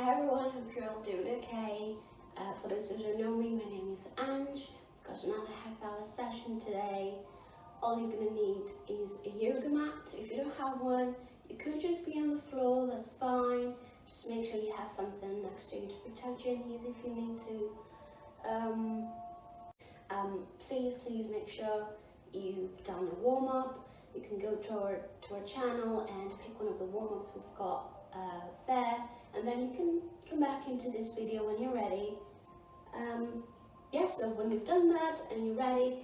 Hi everyone, hope you're all doing okay. For those who don't know me, my name is Ange. I've got another half-hour session today. All you're going to need is a yoga mat. If you don't have one, you could just be on the floor, that's fine. Just make sure you have something next to you to protect your knees if you need to. Please make sure you've done a warm-up. You can go to our channel and pick one of the warm-ups we've got there, and then you can come back into this video when you're ready. So when you've done that and you're ready,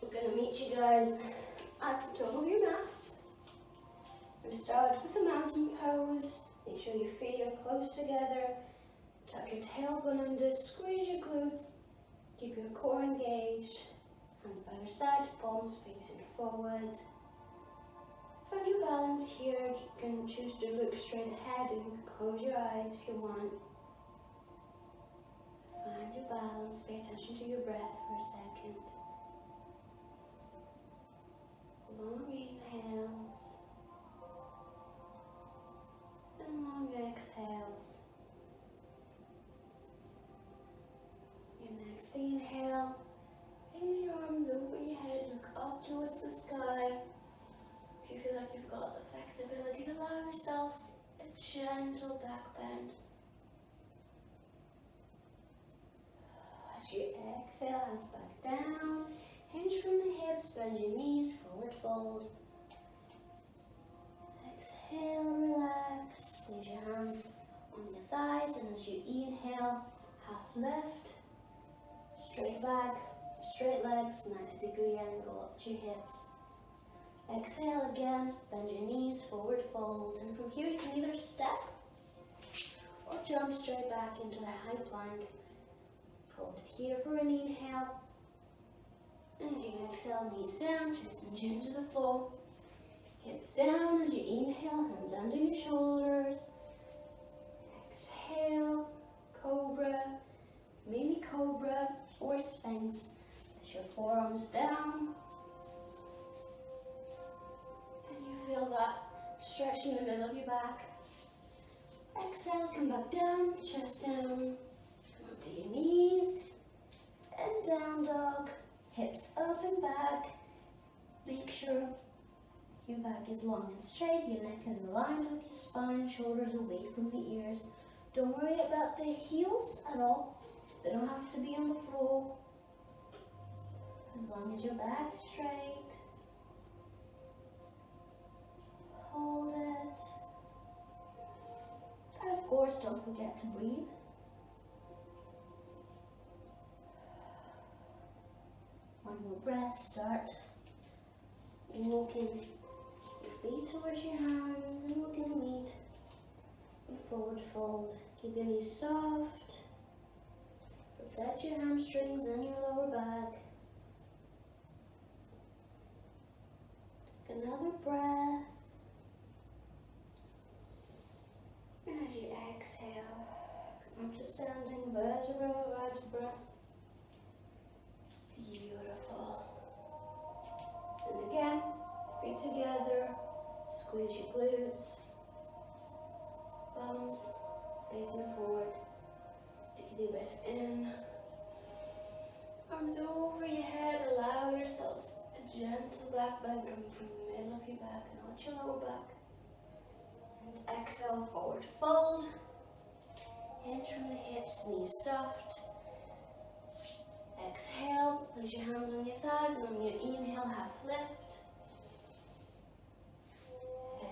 we're going to meet you guys at the top of your mats. We're going to start with a mountain pose. Make sure your feet are close together. Tuck your tailbone under, squeeze your glutes, keep your core engaged. Hands by your side, palms facing forward. Find your balance here. You can choose to look straight ahead, or you can close your eyes if you want. Find your balance. Pay attention to your breath for a second. Long inhales and long exhales. Your next inhale, raise your arms over your head, look up towards the sky. If you feel like you've got the flexibility, allow yourselves a gentle back bend. As you exhale, hands back down, hinge from the hips, bend your knees, forward fold. Exhale, relax, place your hands on your thighs, and as you inhale, half lift, straight back, straight legs, 90-degree angle up to your hips. Exhale again, bend your knees, forward fold, and from here you can either step or jump straight back into the high plank. Hold it here for an inhale, and as you exhale, knees down, chest and chin to the floor, hips down as you inhale, hands under your shoulders. Exhale, cobra, mini cobra, or sphinx. Place your forearms down. Feel that stretch in the middle of your back. Exhale, come back down, chest down, come up to your knees, and down dog, hips up and back. Make sure your back is long and straight, your neck is aligned with your spine, shoulders away from the ears. Don't worry about the heels at all. They don't have to be on the floor. As long as your back is straight. Hold it. And of course, don't forget to breathe. One more breath. Start walking your feet towards your hands, and we're going to meet in forward fold. Keep your knees soft. Protect your hamstrings and your lower back. Take another breath. And as you exhale, come up to standing, vertebra to vertebra. Beautiful. And again, feet together, squeeze your glutes, thumbs facing forward. Take a deep breath in, arms over your head, allow yourselves a gentle back bend coming from the middle of your back, not your lower back. And exhale, forward fold, hinge from the hips, knees soft. Exhale, place your hands on your thighs, and on your inhale, half lift.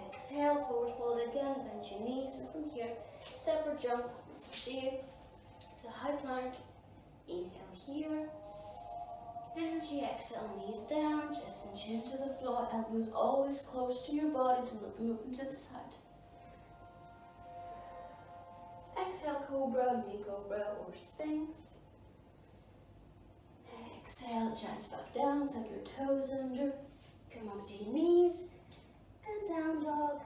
Exhale, forward fold again, bend your knees, and from here, step or jump, it's up to you, to high plank. Inhale here, and as you exhale, knees down, chest and chin to the floor, elbows always close to your body, to look them open to the side. Exhale, cobra, mini cobra, or sphinx. Exhale, chest back down, tuck your toes under, come up to your knees, and down dog.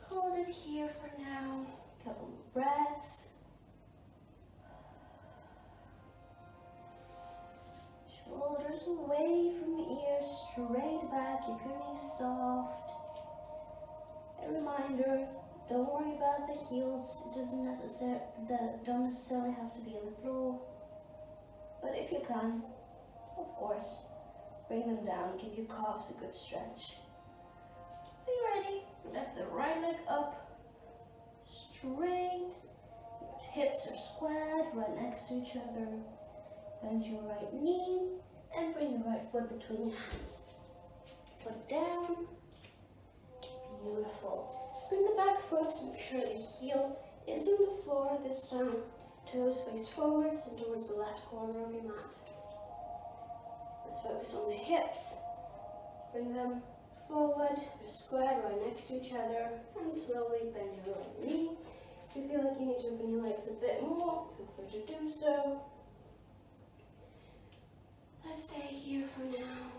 Hold it here for now, couple more breaths. Shoulders away from the ears, straight back, keep your knees soft. A reminder, Don't worry about the heels. It don't necessarily have to be on the floor. But if you can, of course, bring them down. Give your calves a good stretch. Are you ready? Lift the right leg up, straight. Your hips are squared, right next to each other. Bend your right knee and bring the right foot between your hands. Foot down. Beautiful. Spin the back foot. Make sure the heel is on the floor this time. Toes face forwards and towards the left corner of your mat. Let's focus on the hips. Bring them forward. They're squared right next to each other. And slowly bend your right knee. If you feel like you need to open your legs a bit more, feel free to do so. Let's stay here for now.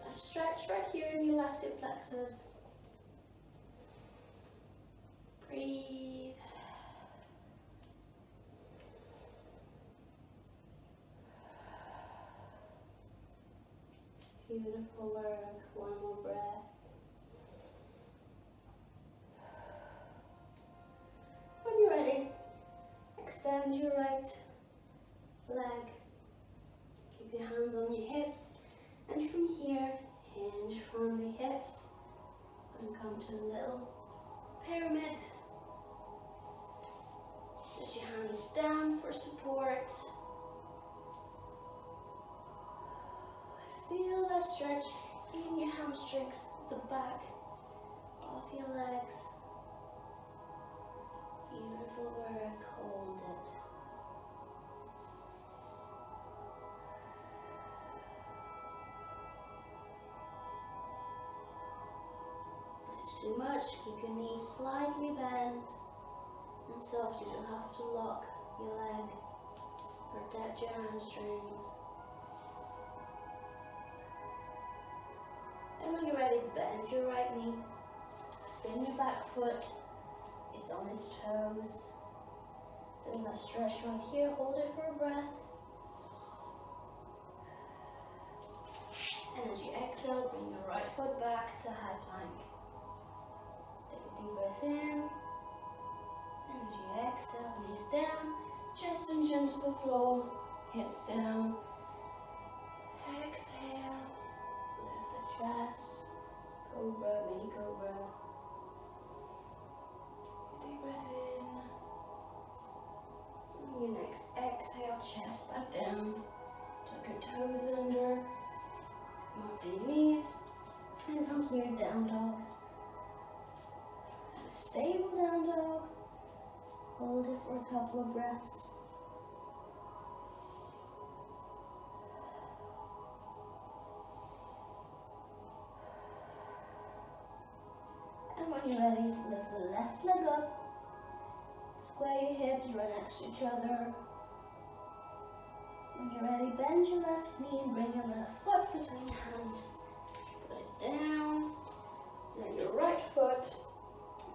A stretch right here in your left hip flexors. Breathe. Beautiful work. One more breath. When you're ready, extend your right leg. Keep your hands on your hips. And from here, hinge from the hips. And come to a little pyramid. Place your hands down for support. Feel that stretch in your hamstrings, the back of your legs. Beautiful work, hold it. This is too much, keep your knees slightly bent and soft. You don't have to lock your leg. Protect your hamstrings. And when you're ready, bend your right knee, spin your back foot, it's on its toes. Feel that stretch right here, hold it for a breath. And as you exhale, bring your right foot back to high plank. Take a deep breath in, and as you exhale, knees down, chest and chin to the floor, hips down. Exhale. Chest, cobra, mini cobra. Deep breath in. On your next exhale, chest back down. Tuck your toes under. Come up to your knees. And from here, down dog. And a stable down dog. Hold it for a couple of breaths. And when you're ready, lift the left leg up. Square your hips right next to each other. When you're ready, bend your left knee and bring your left foot between your hands. Put it down. Then your right foot.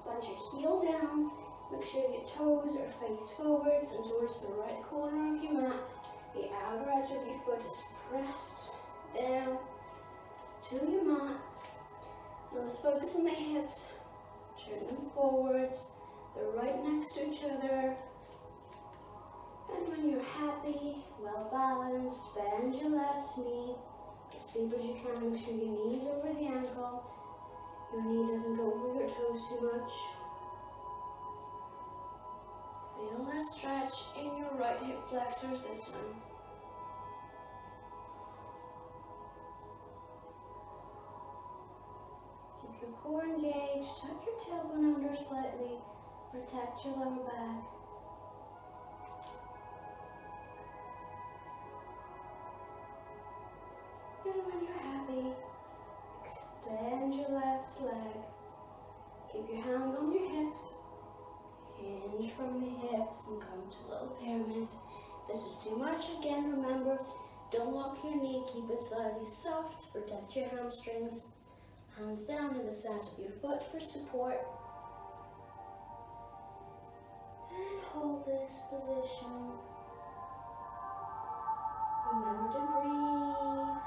Plant your heel down. Make sure your toes are faced forwards and towards the right corner of your mat. The outer edge of your foot is pressed down to your mat. Now let's focus on the hips. Turn them forwards. They're right next to each other. And when you're happy, well balanced, bend your left knee. As deep as you can, make sure your knee is over the ankle. Your knee doesn't go over your toes too much. Feel that stretch in your right hip flexors this time. Keep your core engaged, tuck your tailbone under slightly, protect your lower back. And when you're happy, extend your left leg. Keep your hands on your hips. Hinge from the hips and come to a little pyramid. If this is too much, again, remember, don't lock your knee. Keep it slightly soft. Protect your hamstrings. Hands down in the center of your foot for support. And hold this position. Remember to breathe.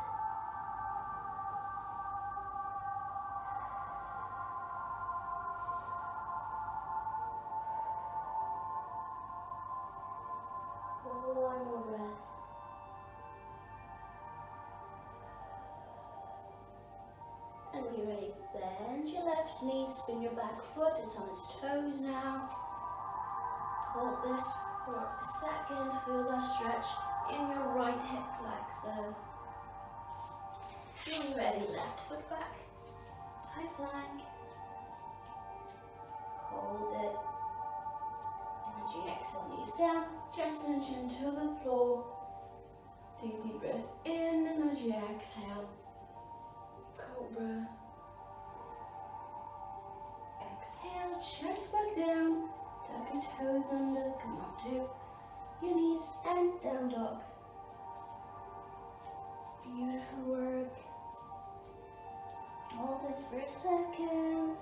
One more breath. And when you're ready, bend your left knee, spin your back foot, it's on its toes now. Hold this for a second, feel that stretch in your right hip flexors. When you're ready, left foot back, high plank. Hold it. And as you exhale, knees down, chest and chin to the floor. Take a deep breath in, and as you exhale, cobra. Exhale, chest back down, tuck your toes under, come up to your knees and down dog. Beautiful work. Hold this for a second.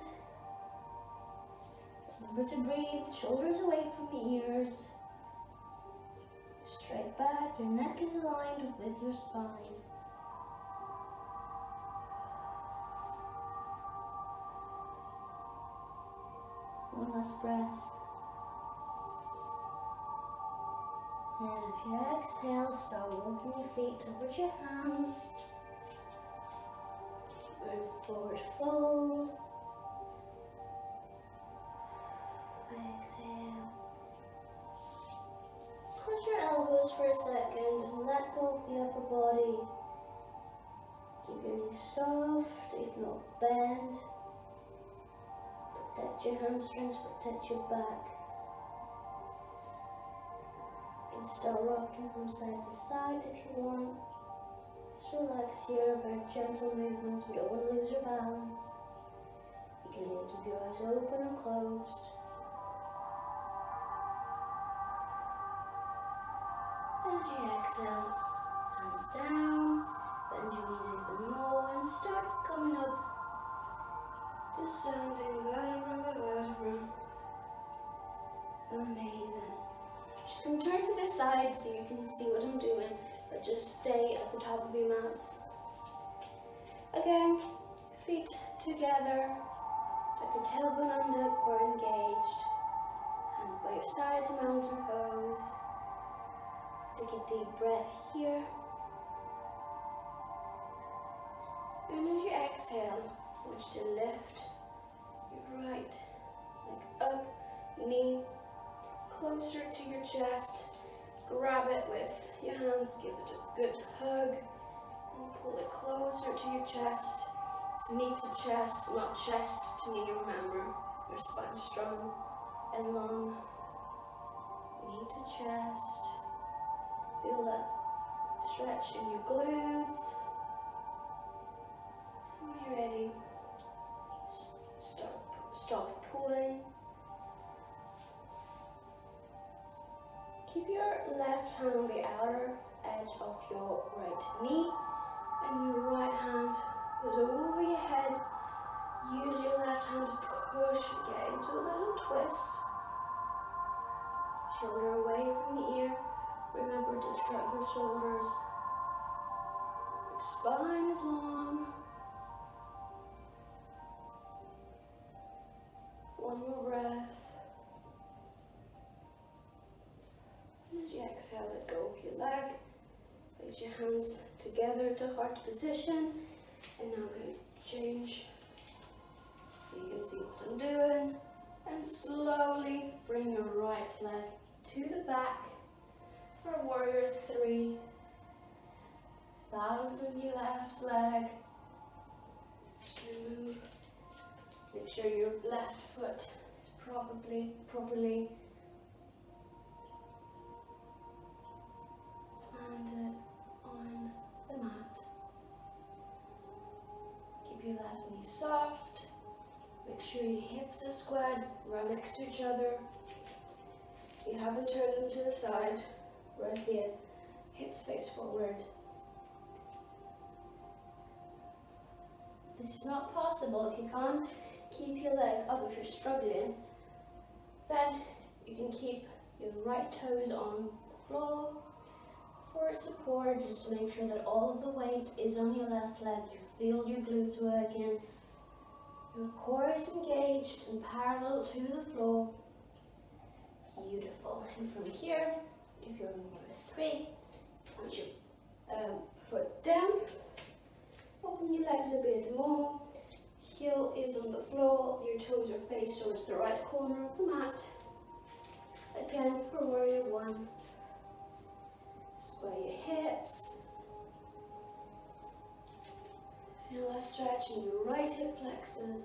Remember to breathe, shoulders away from the ears. Straight back, your neck is aligned with your spine. One last breath. And if you exhale, start walking your feet towards your hands. Burn forward fold. Exhale. Cross your elbows for a second. Let go of the upper body. Keep your knees soft, if not bend. Protect your hamstrings, protect your back. You can start rocking from side to side if you want. Just relax here, very gentle movements. We don't want to lose your balance. You can either keep your eyes open or closed. And as you exhale, hands down, bend your knees even more and start coming up, descending vertebra by vertebra. Amazing. Just going to turn to this side so you can see what I'm doing, but just stay at the top of your mats. Again, feet together, tuck your tailbone under, core engaged. Hands by your side to mountain pose. Take a deep breath here. And as you exhale, I want you to lift your right leg up, knee closer to your chest. Grab it with your hands, give it a good hug, and pull it closer to your chest. It's knee to chest, not chest to knee, remember. Your spine strong and long. Knee to chest. Feel that stretch in your glutes. When you're ready, stop pulling. Keep your left hand on the outer edge of your right knee, and your right hand goes over your head. Use your left hand to push, get into a little twist. Shoulder away from the ear. Remember to shrug your shoulders. Your spine is long. One more breath. As you exhale, let go of your leg. Place your hands together to heart position. And now I'm going to change so you can see what I'm doing. And slowly bring your right leg to the back for warrior 3. Balance on your left leg. Move. Make sure your left foot is properly planted on the mat. Keep your left knee soft. Make sure your hips are squared, right next to each other. You haven't turned them to the side. Right here, hips face forward. This is not possible if you can't keep your leg up. If you're struggling, then you can keep your right toes on the floor for support. Just make sure that all of the weight is on your left leg. You feel your glutes working. Your core is engaged and parallel to the floor. Beautiful. And from here, If you're in warrior 3, punch your foot down. Open your legs a bit more. Heel is on the floor. Your toes are faced towards the right corner of the mat. Again, for warrior 1. Square your hips. Feel that stretch in your right hip flexors.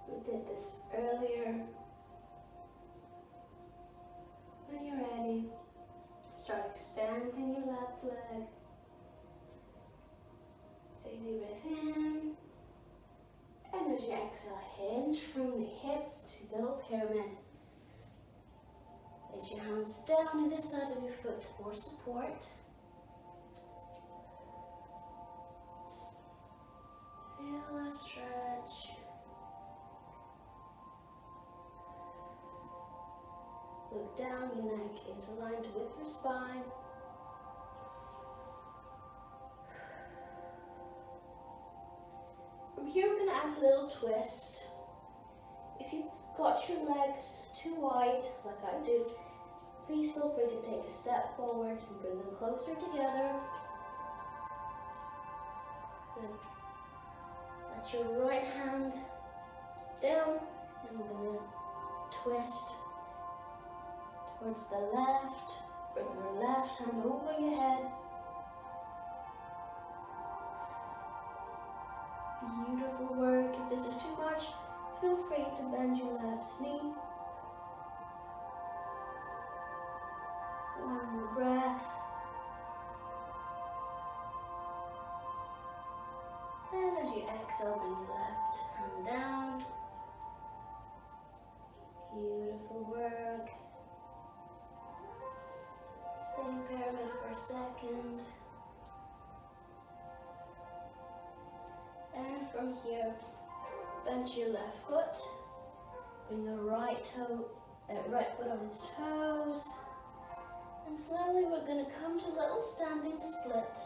We did this earlier. When you're ready, start extending your left leg. Take a deep breath in. And as you exhale, hinge from the hips to little pyramid. Place your hands down either side of your foot for support. Feel that stretch. Look down, your neck is aligned with your spine. From here we're going to add a little twist. If you've got your legs too wide, like I do, please feel free to take a step forward and bring them closer together. Then let your right hand down, and we're going to twist towards the left. Bring your left hand over your head. Beautiful work. If this is too much, feel free to bend your left knee. One more breath. And as you exhale, bring your left hand down. Beautiful work. Stay in pyramid for a second. And from here, bend your left foot. Bring your right foot on its toes. And slowly we're going to come to a little standing split.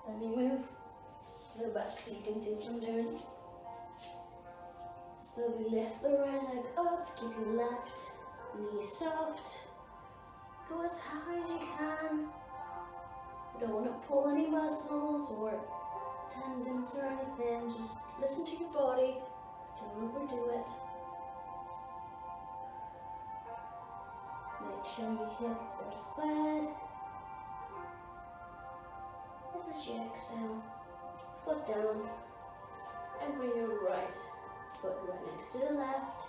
Let me move to the back so you can see what I'm doing. Slowly lift the right leg up. Keep your left knee soft. Go as high as you can. You don't want to pull any muscles or tendons or anything. Just listen to your body. Don't overdo it. Make sure your hips are squared. And as you exhale, foot down and bring your right foot right next to the left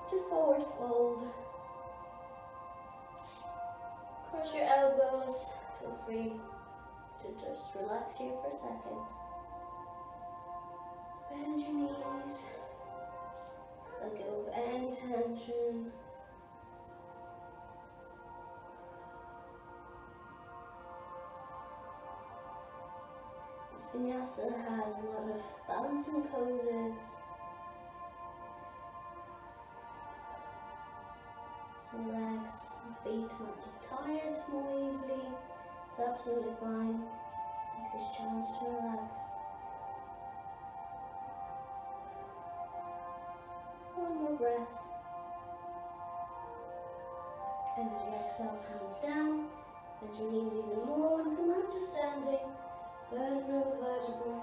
to forward fold. Cross your elbows. Feel free to just relax here for a second. Bend your knees. Let go of any tension. This vinyasa has a lot of balancing poses. So legs and feet might get tired more easily. It's absolutely fine. Take this chance to relax. One more breath. And as you exhale, hands down. Bend your knees even more and come out to standing. Vertebra over vertebra.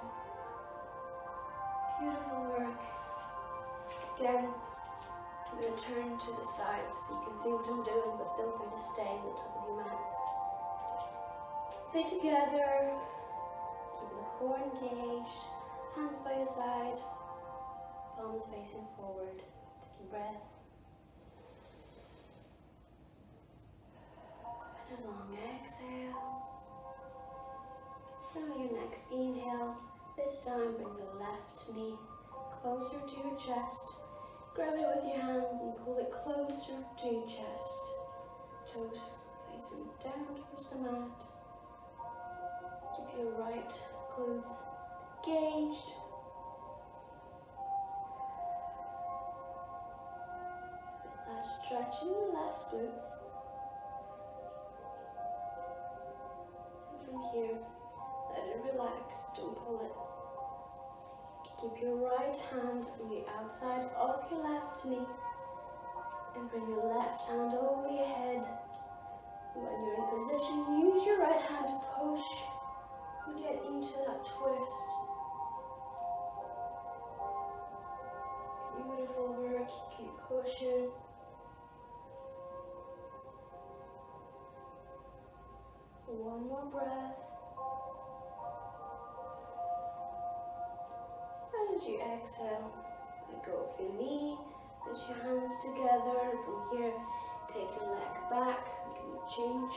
Beautiful work. Again, I'm going to turn to the side so you can see what I'm doing, but feel free to stay on the top of your mats. Feet together, keeping the core engaged, hands by your side, palms facing forward. Taking breath. And a long exhale. Now your next inhale. This time bring the left knee closer to your chest. Grab it with your hands and pull it closer to your chest. Toes facing down towards the mat. Keep your right glutes engaged. Feel that stretch in your left glutes. And from here, let it relax, don't pull it. Keep your right hand on the outside of your left knee and bring your left hand over your head. When you're in position, use your right hand to push and get into that twist. Beautiful work, keep pushing. One more breath. And as you exhale, let go of your knee, put your hands together, and from here, take your leg back. You can change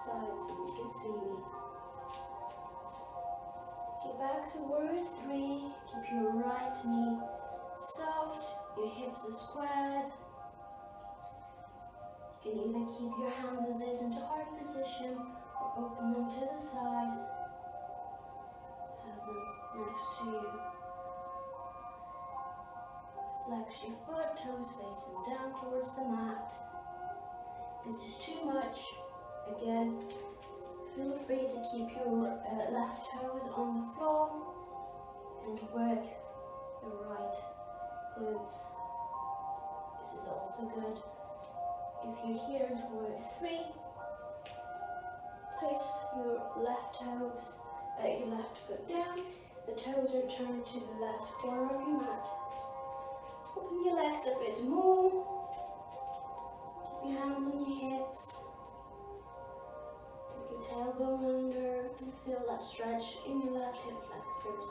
sides so you can see me. Get back to warrior 3. Keep your right knee soft, your hips are squared. You can either keep your hands as is into heart position or open them to the side. Have them next to you. Flex your foot, toes facing down towards the mat. If this is too much, again, feel free to keep your left toes on the floor and work your right glutes. This is also good. If you're here into warrior 3, place your left foot down. The toes are turned to the left corner of your mat. Open your legs a bit more. Keep your hands on your hips. Take your tailbone under and feel that stretch in your left hip flexors.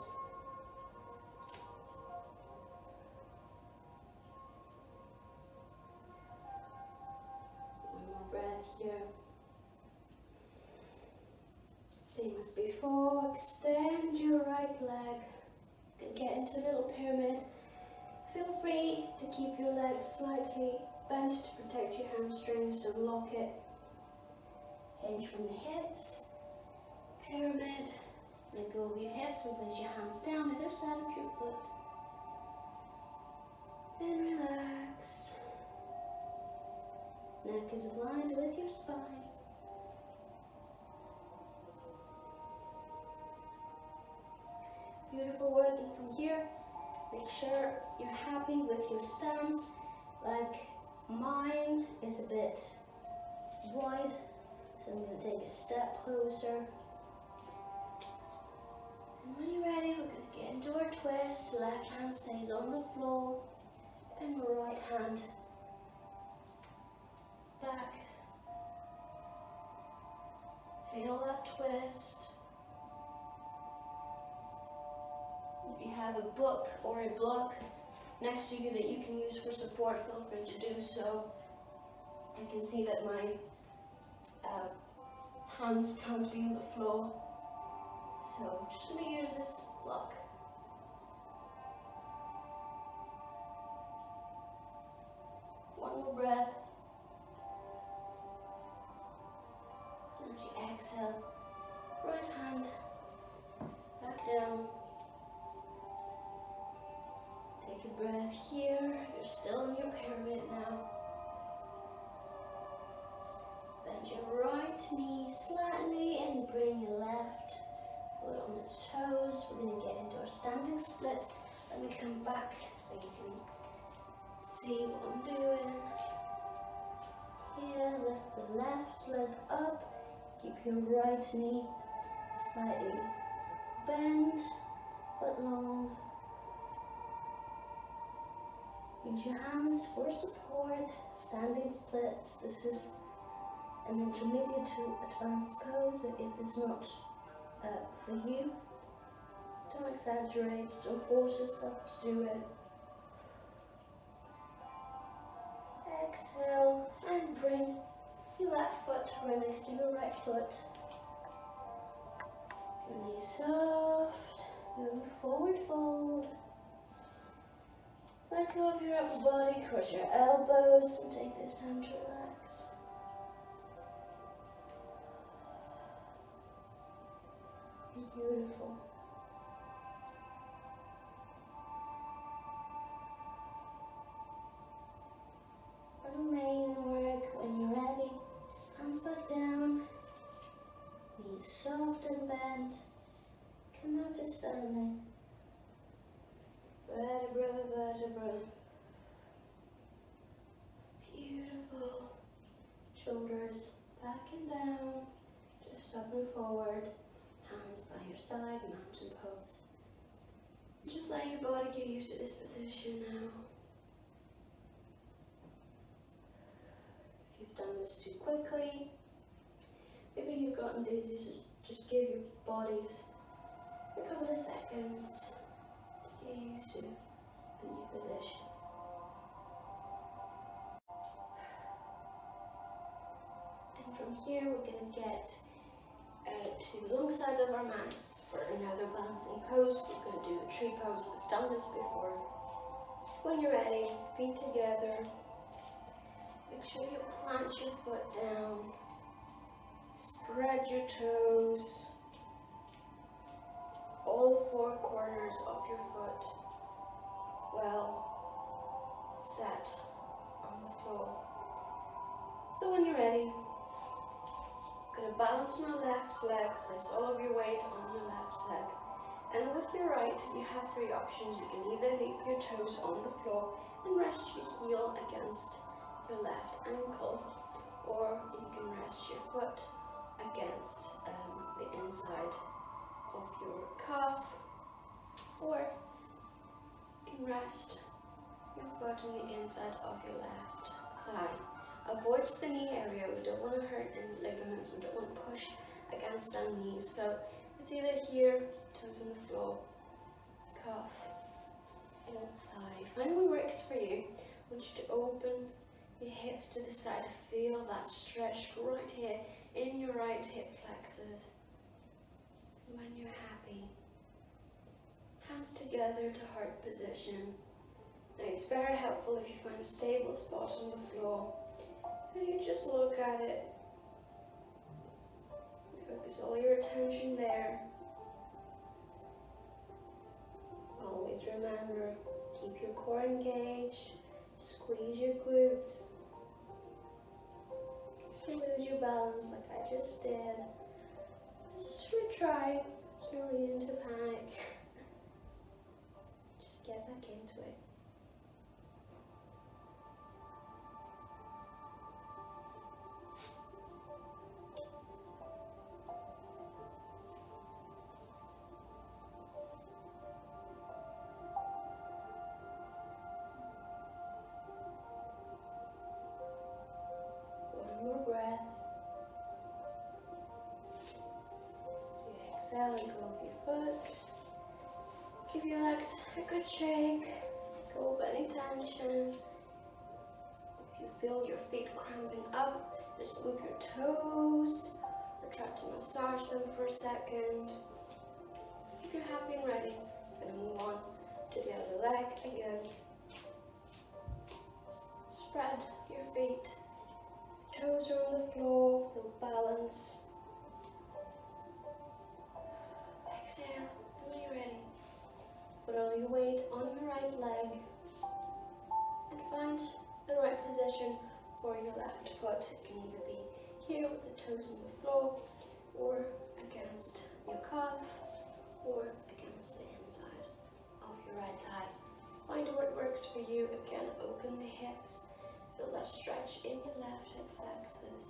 One more breath here. Same as before, extend your right leg. You can get into a little pyramid. Feel free to keep your legs slightly bent to protect your hamstrings, don't lock it. Hinge from the hips, pyramid, let go of your hips and place your hands down either side of your foot. And relax. Neck is aligned with your spine. Beautiful working from here. Make sure you're happy with your stance. Like mine is a bit wide, so I'm going to take a step closer. And when you're ready, we're going to get into our twist. Left hand stays on the floor, and right hand back. Feel that twist. If you have a book or a block next to you that you can use for support, feel free to do so. I can see that my hands can't be on the floor, so I'm just going to use this block. One more breath. And as you exhale, right hand back down. Take a breath here. You're still in your pyramid now. Bend your right knee slightly and bring your left foot on its toes. We're going to get into our standing split. Let me come back so you can see what I'm doing. Here, lift the left leg up. Keep your right knee slightly bent but long. Use your hands for support. Standing splits. This is an intermediate to advanced pose. So if it's not for you, don't exaggerate. Don't force yourself to do it. Exhale and bring your left foot right next to your right foot. Your knees soft. Your forward fold. Let go of your upper body, cross your elbows, and take this time to relax. Beautiful. Amazing work. When you're ready, hands back down, knees soft and bent. Come up to standing. vertebra, vertebra. Beautiful. Shoulders back and down, just up and forward. Hands by your side, mountain pose. Just let your body get used to this position now. If you've done this too quickly, maybe you've gotten dizzy, so just give your bodies a couple of seconds to get used to the new position. And from here we're going to get to the long sides of our mats for another balancing pose. We're going to do a tree pose. We've done this before. When you're ready, feet together. Make sure you plant your foot down. Spread your toes. All four corners of your foot well set on the floor. So when you're ready, I'm going to balance on your left leg, place all of your weight on your left leg. And with your right, you have three options. You can either leave your toes on the floor and rest your heel against your left ankle, or you can rest your foot against the inside of your calf, or you can rest your foot on the inside of your left thigh. Avoid the knee area. We don't want to hurt any ligaments. We don't want to push against our knees. So it's either here, toes on the floor, calf, or thigh. Find what works for you. I want you to open your hips to the side. Feel that stretch right here in your right hip flexors. When you're happy, hands together to heart position. Now it's very helpful if you find a stable spot on the floor and you just look at it. Focus all your attention there. Always remember, keep your core engaged, squeeze your glutes. If you lose your balance like I just did, just retry. There's no reason to panic. Just get back into it. One more breath. Exhale and go off your foot. Give your legs a good shake. Go off any tension. If you feel your feet cramping up, just move your toes or try to massage them for a second. If you're happy and ready, I'm going to move on to the other leg again. Spread your feet. Toes are on the floor, feel balance. Exhale, and when you're ready, put all your weight on your right leg and find the right position for your left foot. It can either be here with the toes on the floor, or against your calf, or against the inside of your right thigh. Find what works for you. Again, open the hips. Feel that stretch in your left hip flexors.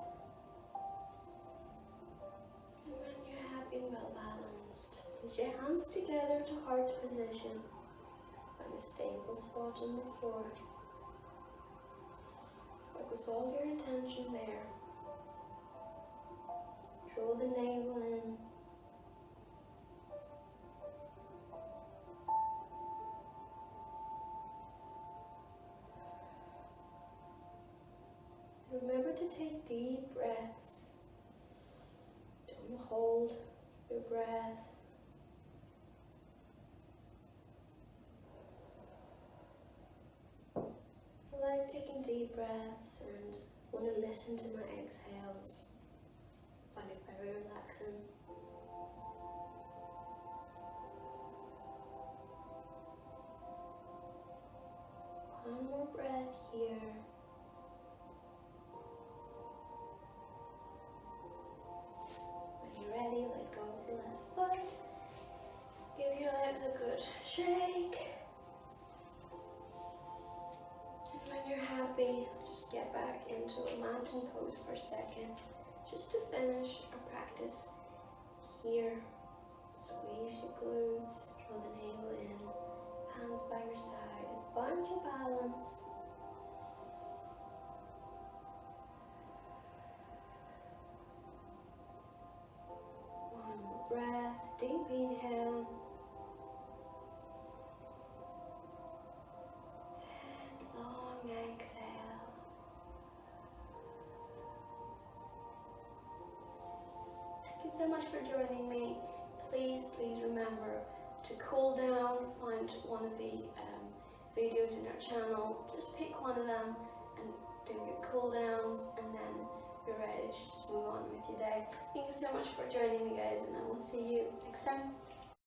And when you're happy and well balanced, place your hands together to heart position. Find a stable spot on the floor. Focus all your attention there. Draw the navel in. Remember to take deep breaths. Don't hold your breath. I like taking deep breaths and want to listen to my exhales. I find it very relaxing. One more breath here. Ready, let go of the left foot. Give your legs a good shake. happy, just get back into a mountain pose for a second, just to finish our practice here. Squeeze your glutes, draw the navel in, hands by your side, and find your balance. One more breath, deep inhale. And long exhale. Thank you so much for joining me. Please remember to cool down. Find one of the videos in our channel. Just pick one of them and do your cool downs, and then you're ready to just move on with your day. Thank you so much for joining me, guys, and I will see you next time.